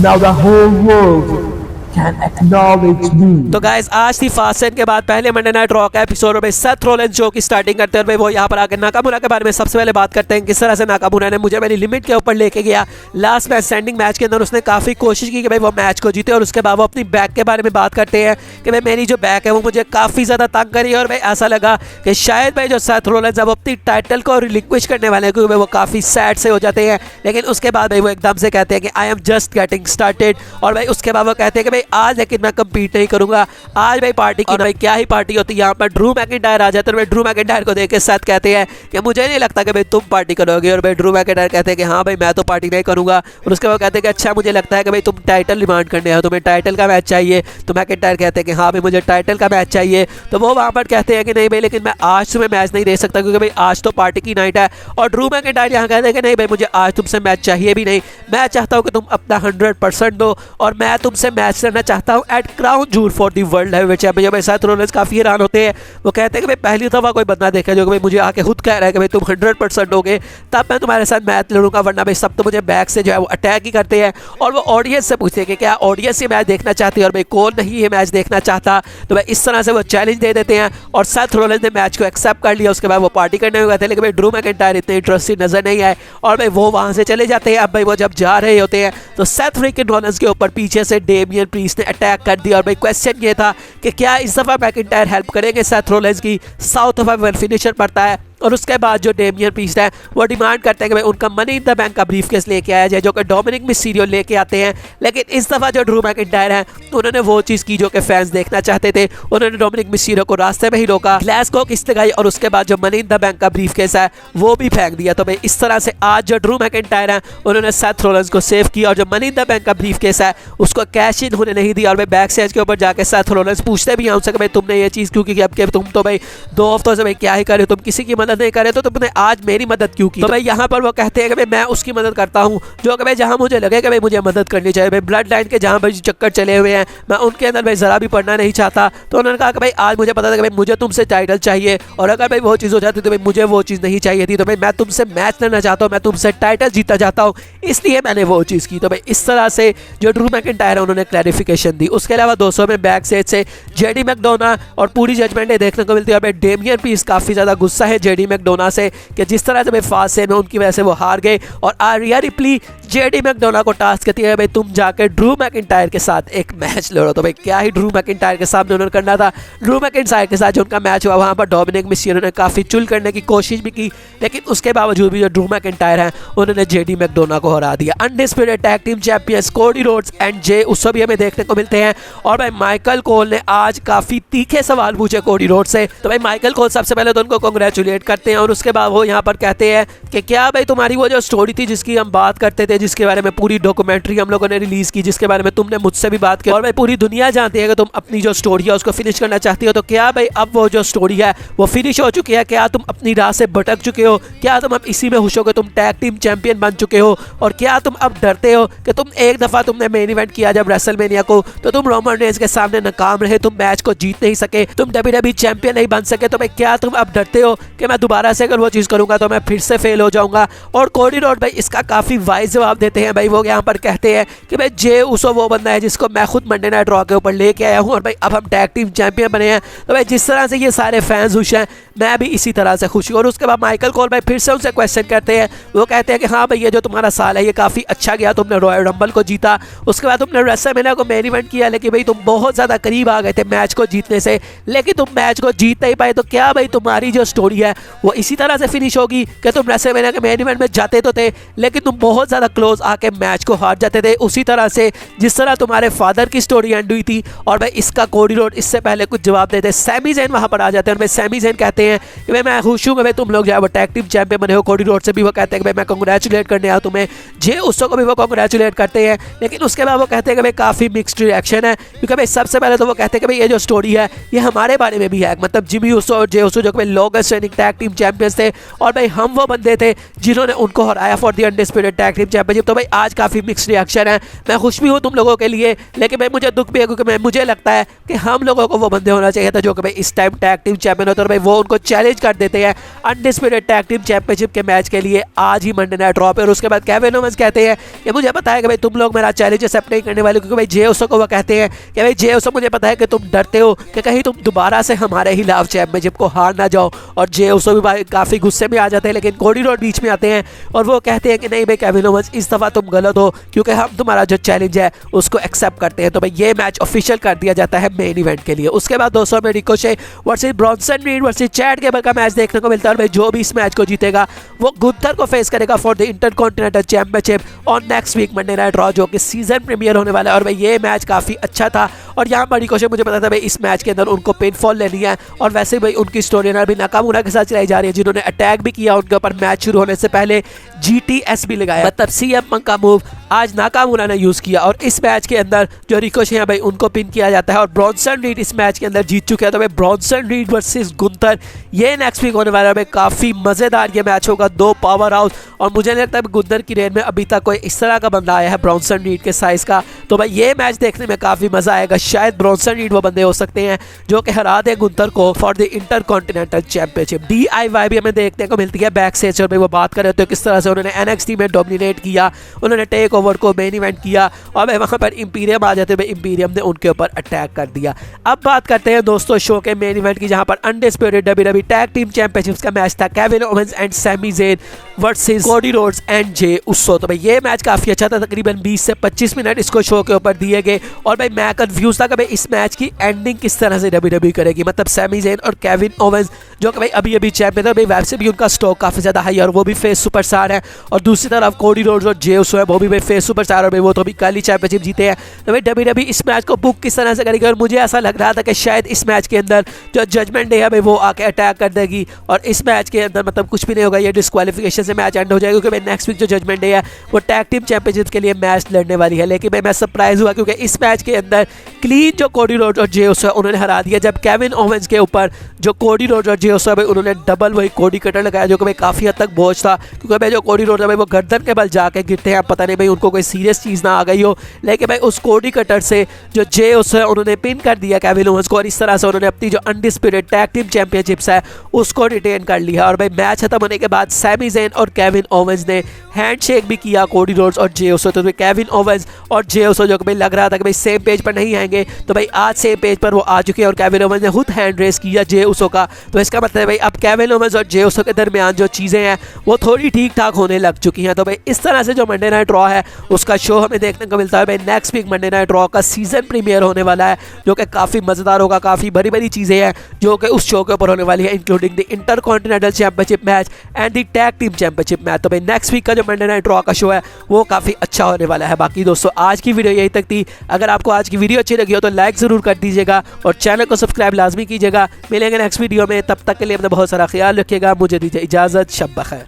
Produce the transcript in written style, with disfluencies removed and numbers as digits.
Now the whole world can acknowledge me. तो guys आज थी फास्ट 10 के बाद पहले मंडे नाइट रॉ का एपिसोड में सेथ रॉलिंस शो की स्टार्टिंग करते हैं। वो यहाँ पर आकर नाकामुरा के बारे में सबसे पहले बात करते हैं किस तरह से नाकामुरा ने मुझे मेरी लिमिट के ऊपर लेके गया। लास्ट मैच स्टैंडिंग मैच के अंदर उसने काफ़ी कोशिश की कि भाई वो मैच को जीते और उसके बाद वो अपनी बैक के बारे में बात करते हैं कि भाई मेरी जो बैक है वो मुझे काफ़ी ज़्यादा तंग करी और भाई ऐसा लगा कि शायद भाई जो सेथ रॉलिंस अब अपनी टाइटल को रिलिक्विश करने वाले हैं क्योंकि वो काफ़ी सैड से हो जाते हैं। लेकिन उसके बाद भाई वो एकदम से कहते हैं कि I am just getting started और भाई उसके बाद वो कहते हैं कि भाई आज लेकिन मैं कंपीट नहीं करूंगा, आज भाई पार्टी की भाई क्या ही पार्टी होती है। यहाँ पर ड्रू मैकिंटायर आ जाते हैं और ड्रू मैकिंटायर को देख के साथ कहते हैं कि मुझे नहीं लगता कि भाई तुम पार्टी करोगे और भाई ड्रू मैकिंटायर कहते हैं कि हाँ भाई मैं तो पार्टी नहीं करूंगा। और उसके बाद कहते हैं कि अच्छा मुझे लगता है कि भाई तुम टाइटल डिमांड करने हो, तुम्हें टाइटल का मैच चाहिए। तो मैकिंटायर कहते हैं कि हाँ भाई मुझे टाइटल का मैच चाहिए। तो वो वहाँ पर कहते हैं कि नहीं भाई लेकिन मैं आज तुम्हें मैच नहीं दे सकता क्योंकि भाई आज तो पार्टी की नाइट है। और ड्रू मैकिंटायर यहाँ कहते हैं कि नहीं भाई मुझे आज तुमसे मैच चाहिए भी नहीं, मैं चाहता हूँ कि तुम अपना 100% दो और मैं तुमसे मैच करना चाहता हूँ at Crown Jewel for the world heavyweight championship. मेरे साथ रोलेंस काफ़ी हैरान होते हैं। वो कहते हैं कि भाई पहली दफ़ा कोई बंदा देखा जो कि भाई मुझे आके खुद कह रहा है कि भाई तुम 100% दोगे तब मैं तुम्हारे साथ मैच लड़ूंगा, वरना भाई सब तो मुझे बैक से जो है वो अटैक ही करते हैं। और वो ऑडियंस से पूछते हैं कि क्या ऑडियंस ये मैच देखना चाहती है और भाई कौन नहीं ये मैच देखना चाहता। तो भाई इस तरह से वो चैलेंज दे देते हैं और सेथ रॉलिंस ने मैच को एक्सेप्ट कर लिया। उसके बाद वो पार्टी करने में गए थे लेकिन भाई ड्रू मैकिंटायर इतने इंटरेस्टेड नजर नहीं आए और भाई वो वहाँ से चले जाते हैं। अब भाई वो जब जा रहे होते हैं तो सेथ फ्रीकिंग रॉलिंस के ऊपर पीछे से डेमियन प्रीस्ट ने अटैक कर दिया और भाई क्वेश्चन ये था कि क्या इस दफ़ा मैकिंटायर हेल्प करेंगे सेथ रॉलिंस की। साउथ ऑफ फिनिशर पड़ता है और उसके बाद जो डेमियन प्रीस्ट है वो डिमांड करते हैं कि भाई उनका मनी इन द बैंक का ब्रीफकेस लेके आया जाए जो कि डोमिनिक मिस्टीरियो लेके आते हैं। लेकिन इस दफ़ा जो ड्रू मैकिंटायर है उन्होंने वो चीज़ की जो कि फैंस देखना चाहते थे। उन्होंने डोमिनिक मिस्टीरियो को रास्ते में ही रोका, ग्लास को किस्त लगाई और उसके बाद जो मनी इन द बैंक का ब्रीफकेस है वो भी फेंक दिया। तो भाई इस तरह से आज जो ड्रू मैकिंटायर है उन्होंने सेथ रॉलिंस को सेव किया और जो मनी इन द बैंक का ब्रीफकेस है उसको कैश इन होने नहीं दिया। और भाई बैक स्टेज के ऊपर जाकर सेथ रॉलिंस पूछते भी हैं उनसे कि भाई तुमने ये चीज़ क्यों की, अब तुम तो भाई 2 हफ्तों से भाई क्या ही करे, तुम किसी की मदद नहीं करे तो तुमने आज मेरी मदद क्यों की। तो भाई यहाँ पर वो कहते हैं कि भाई मैं उसकी मदद करता हूँ जो कि भाई जहाँ मुझे लगे कि भाई मुझे मदद करनी चाहिए। भाई ब्लड लाइन के जहाँ भाई चक्कर चले हुए हैं मैं उनके अंदर भाई ज़रा भी पढ़ना नहीं चाहता। तो उन्होंने कहा कि भाई आज मुझे पता था कि भाई मुझे तुमसे टाइटल चाहिए और अगर भाई वो चीज़ हो जाती तो भाई मुझे वो चीज़ नहीं चाहिए थी। तो भाई मैं तुमसे मैच लड़ना चाहता हूँ, मैं तुमसे टाइटल जीतना चाहता हूँ, इसलिए मैंने वो चीज़ की। तो भाई इस तरह से जो ड्रू मैकिंटायर है उन्होंने क्लैरिफिकेशन दी। उसके अलावा दोस्तों में बैक स्टेज से जेडी मैकडोना और पूरी जजमेंट देखने को मिलती है। और भाई डेमियन प्रीस्ट काफ़ी ज़्यादा गुस्सा है जेडी मैकडोना से कि जिस तरह से भाई फास्ट से में उनकी वजह से वो हार गए। और आरिया रिप्ली जेडी मैकडोना को टास्क करती है भाई तुम जाकर ड्रू मैकिंटायर के साथ एक मैच लड़ो। तो भाई क्या ही ड्रू मैकिंटायर के सामने उन्होंने करना था। ड्रू मैकिंटायर के साथ जो उनका मैच हुआ वहाँ पर डोमिनिक मिस्टीरियो ने काफ़ी चुल करने की कोशिश भी की लेकिन उसके बावजूद भी जो ड्रू मैकिंटायर है उन्होंने जेडी मैकडोना को हरा दिया। Undisputed tag team champions Cody Rhodes and Jey Uso भी हमें देखने को मिलते हैं। और भाई माइकल कोल ने आज काफ़ी तीखे सवाल पूछे कोडी रोड्स से। तो भाई माइकल कोल सबसे पहले तो उनको कॉन्ग्रेचुलेट करते हैं और उसके बाद वो यहाँ पर कहते हैं कि क्या भाई तुम्हारी वो जो स्टोरी थी जिसकी हम बात करते थे, जिसके बारे में पूरी डॉक्यूमेंट्री हम लोगों ने रिलीज की, जिसके बारे में तुमने मुझसे भी बात की और भाई पूरी दुनिया जानती है कि तुम अपनी जो स्टोरी है उसको फिनिश करना चाहती हो, तो क्या भाई अब वो जो स्टोरी है वो फिनिश हो चुकी है? क्या तुम अपनी राह से भटक चुके हो? क्या तुम अब इसी में खुश हो कि तुम टैग टीम चैंपियन बन चुके हो? और क्या तुम अब डरते हो कि तुम एक दफ़ा तुमने मेन इवेंट किया जब रेसलमेनिया को तो तुम रोमन रेंस के सामने नाकाम रहे, तुम मैच को जीत नहीं सके, तुम डब्ल्यूडब्ल्यूई चैंपियन नहीं बन सके। तो भाई क्या तुम अब डरते हो कि मैं दोबारा से अगर वो चीज़ करूँगा तो मैं फिर से फेल हो जाऊँगा? और कोडी रोड भाई इसका काफ़ी वाइज जवाब देते हैं। भाई वो यहाँ पर कहते हैं कि भाई जे उसो वो बंदा है जिसको मैं खुद मंडे नाइट रॉ के ऊपर लेके आया हूँ और भाई अब हम टैग टीम चैंपियन बने हैं। तो भाई जिस तरह से ये सारे फैंस खुश हैं मैं भी इसी तरह से खुश हूँ। और उसके बाद माइकल कोल भाई फिर से उनसे क्वेश्चन करते हैं। वो कहते हैं कि हाँ भाई ये जो तुम्हारा साल है ये काफ़ी अच्छा गया, तुमने रॉयल रंबल को जीता, उसके बाद तुमने रेसलमेनिया को मेन इवेंट किया लेकिन भाई तुम बहुत ज़्यादा करीब आ गए थे मैच को जीतने से लेकिन तुम मैच को जीत नहीं पाए। तो क्या भाई तुम्हारी जो स्टोरी है वो इसी तरह से फिनिश होगी कि तुम रेसलमेनिया के मेन इवेंट में जाते तो थे लेकिन तुम बहुत ज़्यादा क्लोज आके मैच को हार जाते थे, उसी तरह से जिस तरह तुम्हारे फादर की स्टोरी एंड हुई थी? और भाई इसका कोडी रोड इससे पहले कुछ जवाब देते, सैमी ज़ेन वहाँ पर आ जाते हैं और भाई सैमी ज़ेन कहते हैं कि भाई मैं खुश हूँ भाई तुम लोग जो है वो टैग टीम चैंपियन बने हो। कोडी रोड से भी वो कहते हैं कि भाई मैं कांग्रेचुलेट करने आया तुम्हें। जे उसो को भी वो कांग्रेचुलेट करते हैं लेकिन उसके बाद वो कहते हैं कि भाई काफ़ी मिक्स्ड रिएक्शन है क्योंकि भाई सबसे पहले तो वो कहते हैं कि भाई ये जो स्टोरी है ये हमारे बारे में भी है, मतलब जिमी उसो और जे उसो जो कि longest running tag tag team champions थे और भाई हम वो बंदे थे जिन्होंने उनको हराया for the undisputed tag team championship. तो भाई आज काफ़ी मिक्स रिएक्शन है, मैं खुश भी हूँ तुम लोगों के लिए, लेकिन भाई मुझे दुख भी है क्योंकि मुझे लगता है कि हम लोगों को वो बंदे होना चाहिए था जो कि भाई इस टाइम टैग टीम चैंपियन होते और भाई वो उनको चैलेंज कर देते हैं अनडिस्प्यूटेड टैग टीम चैंपियनशिप के मैच के लिए आज ही मंडे नाइट रॉ पे। और उसके बाद केविन ओवेंस कहते हैं कि मुझे पता है कि भाई तुम लोग मेरा चैलेंज एक्सेप्ट नहीं करने वाले, क्योंकि भाई जे उसो को वो कहते हैं कि भाई जे उसो मुझे पता है कि तुम डरते हो कि कहीं तुम दोबारा से हमारे खिलाफ चैंपियनशिप को हार ना जाओ। और जे उसो भी भाई काफ़ी गुस्से में आ जाते हैं, लेकिन कोडी रोड बीच में आते हैं और वो कहते हैं कि नहीं भाई केविन ओवेंस इस दफ़ा तुम गलत हो क्योंकि हम तुम्हारा जो चैलेंज है उसको एक्सेप्ट करते हैं। तो भाई ये मैच ऑफिशियल कर दिया जाता है मेन इवेंट के लिए। उसके बाद दोस्तों में Ricochet versus Bronson read versus Chad Gable का मैच देखने को मिलता है और भाई जो भी इस मैच को जीतेगा वो गुंथर को फेस करेगा for the intercontinental championship on next week Monday night Raw, जो कि सीजन प्रीमियर होने वाला है। और भाई ये मैच काफ़ी अच्छा था और यहाँ पर रिकोशे मुझे पता था भाई इस मैच के अंदर उनको पिनफॉल लेनी है और वैसे भाई उनकी स्टोरी भी नाकामुरा के साथ चलाई जा रही है, जिन्होंने अटैक भी किया उनके ऊपर मैच शुरू होने से पहले, GTS भी लगाया, मतलब CM पंक का मूव आज नाकामुरा ने यूज़ किया। और इस मैच के अंदर जो रिकोशे हैं भाई उनको पिन किया जाता है और ब्रॉन्सन रीड इस मैच के अंदर जीत चुके हैं। तो भाई ब्रॉन्सन रीड वर्सेस गुंथर ये नेक्स्ट वीक होने वाला है भाई, काफ़ी मज़ेदार ये मैच होगा, दो पावर हाउस। और मुझे नहीं लगता गुंथर की रेंज में अभी तक कोई इस तरह का बंदा आया है ब्रॉन्सन रीड के साइज़ का। तो भाई ये मैच देखने में काफ़ी मज़ा आएगा, शायद ब्रॉन्सन रीड वो बंदे हो सकते हैं जो कि हरा दे गुंथर को for the intercontinental championship. DIY भी हमें देखने को मिलती है बैक स्टेज और भाई वो बात कर रहे होते हैं किस तरह से उन्होंने NXT में डोमिनेट किया, उन्होंने टेक ओवर को मेन इवेंट किया और भाई वहाँ पर इंपीरियम आ जाते, भाई इंपीरियम ने उनके ऊपर अटैक कर दिया। अब बात करते हैं दोस्तों शो के मेन इवेंट की, जहाँ पर undisputed WWE tag team championships का मैच था Kevin Owens and Sami Zayn versus Cody Rhodes and Jey Uso. तो भाई ये मैच काफ़ी अच्छा था, तकरीबन 20 से 25 मिनट इसको शो के ऊपर दिए गए और भाई मैं कंफ्यूज था कि भाई इस मैच की एंडिंग किस तरह से WWE करेगी, मतलब सैमी ज़ेन और केविन ओवेंस जो कि भाई अभी अभी चैंपियन है, भाई वैसे भी उनका स्टॉक काफ़ी ज़्यादा हाई है और वो भी फेस सुपरस्टार है, और दूसरी तरफ कोडी रोड्स और जे उसो है वो भी भाई फेस सुपरस्टार और भाई वो तो भी कल ही चैंपियनशिप जीते हैं। तो भाई WWE इस मैच को बुक किस तरह से करेगी, और मुझे ऐसा लग रहा था कि शायद इस मैच के अंदर जो जजमेंट डे है भाई वो आके अटैक कर देगी और इस मैच के अंदर मतलब कुछ भी नहीं होगा, ये डिस्क्वालिफिकेशन से मैच एंड हो जाएगा, क्योंकि भाई नेक्स्ट वीक जो जजमेंट डे है वो टैग टीम चैंपियनशिप के लिए मैच लड़ने वाली है। लेकिन भाई मैं सरप्राइज हुआ क्योंकि इस मैच के अंदर क्लीन जो कोडी रोड्स और जे उसो उन्होंने हरा दिया, जब केविन ओवेंस के ऊपर जो कोडी रोड्स और जे उसो भाई उन्होंने डबल वही कोडी कटर लगाया जो कि भाई काफ़ी हद तक बोझ था, क्योंकि भाई जो कोडी रोड्स है भाई वो गर्दन के बल जाके गिरते हैं, पता नहीं भाई उनको कोई सीरियस चीज़ ना आ गई हो, लेकिन भाई उस कोडी कटर से जो जे उसो है उन्होंने पिन कर दिया केविन ओवेंस को और इस तरह से उन्होंने अपनी जो अनडिस्प्यूटेड टैग टीम चैंपियनशिप्स है उसको रिटेन कर लिया। और भाई मैच खत्म होने के बाद सैमी ज़ेन और केविन ओवेंस ने हैंडशेक भी किया कोडी रोड्स और जे उसो। तो भाई केविन ओवेंस और जे उसो जो कि भाई लग रहा था कि भाई सेम पेज पर नहीं आएंगे, तो भाई आज सेम पेज पर वो आ चुके हैं और केविन ओवेंस ने खुद हैंड रेस किया जे उसो का। तो इसका मतलब है भाई अब केविन ओवेंस और जे उसो के दरमियान जो चीज़ें हैं वो थोड़ी ठीक ठाक होने लग चुकी हैं। तो भाई इस तरह से जो मंडे नाइट रॉ है उसका शो हमें देखने को मिलता है। भाई next week Monday night Raw का सीजन प्रीमियर होने वाला है जो कि काफ़ी मज़ेदार होगा, काफ़ी बड़ी बड़ी चीज़ें हैं जो कि उस शो के ऊपर होने वाली है, including the intercontinental championship match and the tag team championship match. तो भाई नेक्स्ट वीक का जो मंडे नाइट रॉ का शो है वो काफ़ी अच्छा होने वाला है। बाकी दोस्तों आज की वीडियो यही तक थी, अगर आपको आज की वीडियो अच्छी लगी हो तो लाइक ज़रूर कर दीजिएगा और चैनल को सब्सक्राइब लाजमी कीजिएगा। मिलेंगे नेक्स्ट वीडियो में, तब तक के लिए अपना बहुत सारा ख्याल रखिएगा। मुझे दीजिए इजाज़त, शब बखैर।